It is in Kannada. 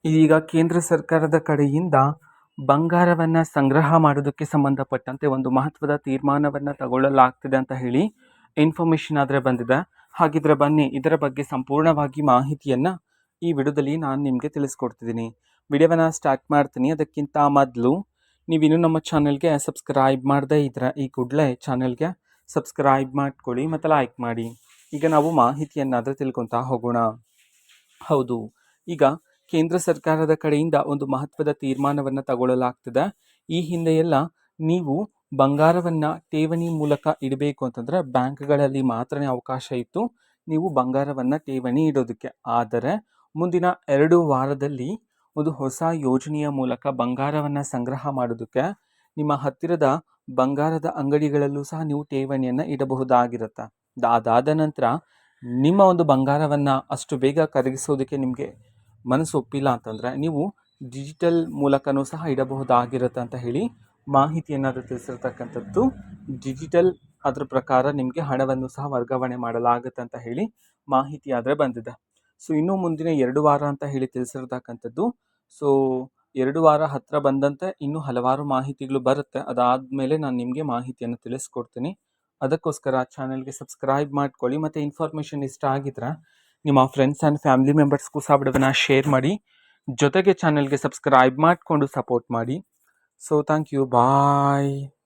ಇದೀಗ ಕೇಂದ್ರ ಸರ್ಕಾರದ ಕಡೆಯಿಂದ ಬಂಗಾರವನ್ನು ಸಂಗ್ರಹ ಮಾಡೋದಕ್ಕೆ ಸಂಬಂಧಪಟ್ಟಂತೆ ಒಂದು ಮಹತ್ವದ ತೀರ್ಮಾನವನ್ನು ತಗೊಳ್ಳಲಾಗ್ತಿದೆ ಅಂತ ಹೇಳಿ ಇನ್ಫಾರ್ಮೇಷನ್ ಆದರೆ ಬಂದಿದೆ. ಹಾಗಿದ್ರೆ ಬನ್ನಿ ಇದರ ಬಗ್ಗೆ ಸಂಪೂರ್ಣವಾಗಿ ಮಾಹಿತಿಯನ್ನು ಈ ವಿಡಿಯೋದಲ್ಲಿ ನಾನು ನಿಮಗೆ ತಿಳಿಸ್ಕೊಡ್ತಿದ್ದೀನಿ. ವಿಡಿಯೋವನ್ನು ಸ್ಟಾರ್ಟ್ ಮಾಡ್ತೀನಿ. ಅದಕ್ಕಿಂತ ಮೊದಲು ನೀವಿನ್ನೂ ನಮ್ಮ ಚಾನಲ್ಗೆ ಸಬ್ಸ್ಕ್ರೈಬ್ ಮಾಡದೇ ಇದ್ರೆ ಈ ಕೂಡಲೇ ಚಾನಲ್ಗೆ ಸಬ್ಸ್ಕ್ರೈಬ್ ಮಾಡ್ಕೊಳ್ಳಿ ಮತ್ತು ಲೈಕ್ ಮಾಡಿ. ಈಗ ನಾವು ಮಾಹಿತಿಯನ್ನಾದರೂ ತಿಳ್ಕೊತಾ ಹೋಗೋಣ. ಹೌದು, ಈಗ ಕೇಂದ್ರ ಸರ್ಕಾರದ ಕಡೆಯಿಂದ ಒಂದು ಮಹತ್ವದ ತೀರ್ಮಾನವನ್ನು ತಗೊಳ್ಳಲಾಗ್ತಿದೆ. ಈ ಹಿಂದೆ ಎಲ್ಲ ನೀವು ಬಂಗಾರವನ್ನು ಠೇವಣಿ ಮೂಲಕ ಇಡಬೇಕು ಅಂತಂದರೆ ಬ್ಯಾಂಕ್ಗಳಲ್ಲಿ ಮಾತ್ರ ಅವಕಾಶ ಇತ್ತು ನೀವು ಬಂಗಾರವನ್ನು ಠೇವಣಿ ಇಡೋದಕ್ಕೆ. ಆದರೆ ಮುಂದಿನ 2 ವಾರದಲ್ಲಿ ಒಂದು ಹೊಸ ಯೋಜನೆಯ ಮೂಲಕ ಬಂಗಾರವನ್ನು ಸಂಗ್ರಹ ಮಾಡೋದಕ್ಕೆ ನಿಮ್ಮ ಹತ್ತಿರದ ಬಂಗಾರದ ಅಂಗಡಿಗಳಲ್ಲೂ ಸಹ ನೀವು ಠೇವಣಿಯನ್ನು ಇಡಬಹುದಾಗಿರುತ್ತೆ. ಅದಾದ ನಂತರ ನಿಮ್ಮ ಒಂದು ಬಂಗಾರವನ್ನು ಅಷ್ಟು ಬೇಗ ಕರಗಿಸೋದಕ್ಕೆ ನಿಮಗೆ ಮನಸ್ಸು ಒಪ್ಪಿಲ್ಲ ಅಂತಂದರೆ ನೀವು ಡಿಜಿಟಲ್ ಮೂಲಕನೂ ಸಹ ಇಡಬಹುದಾಗಿರುತ್ತೆ ಅಂತ ಹೇಳಿ ಮಾಹಿತಿಯನ್ನು ತಿಳಿಸಿರ್ತಕ್ಕಂಥದ್ದು. ಡಿಜಿಟಲ್ ಅದರ ಪ್ರಕಾರ ನಿಮಗೆ ಹಣವನ್ನು ಸಹ ವರ್ಗಾವಣೆ ಮಾಡಲಾಗುತ್ತೆ ಅಂತ ಹೇಳಿ ಮಾಹಿತಿ ಆದರೆ ಬಂದಿದೆ. ಸೊ ಇನ್ನೂ ಮುಂದಿನ 2 ವಾರ ಅಂತ ಹೇಳಿ ತಿಳಿಸಿರ್ತಕ್ಕಂಥದ್ದು. ಸೊ 2 ವಾರ ಹತ್ತಿರ ಬಂದಂತೆ ಇನ್ನೂ ಹಲವಾರು ಮಾಹಿತಿಗಳು ಬರುತ್ತೆ. ಅದಾದಮೇಲೆ ನಾನು ನಿಮಗೆ ಮಾಹಿತಿಯನ್ನು ತಿಳಿಸ್ಕೊಡ್ತೀನಿ. ಅದಕ್ಕೋಸ್ಕರ ಚಾನಲ್ಗೆ ಸಬ್ಸ್ಕ್ರೈಬ್ ಮಾಡ್ಕೊಳ್ಳಿ ಮತ್ತು ಇನ್ಫಾರ್ಮೇಷನ್ ಇಷ್ಟ ಆಗಿದ್ರೆ ನಿಮ್ಮ ಫ್ರೆಂಡ್ಸ್ ಆ್ಯಂಡ್ ಫ್ಯಾಮಿಲಿ ಮೆಂಬರ್ಸ್ಗೂ ಸಹ ವಿಡಿಯೋನ ಶೇರ್ ಮಾಡಿ. ಜೊತೆಗೆ ಚಾನಲ್ಗೆ ಸಬ್ಸ್ಕ್ರೈಬ್ ಮಾಡಿಕೊಂಡು ಸಪೋರ್ಟ್ ಮಾಡಿ. So thank you, bye.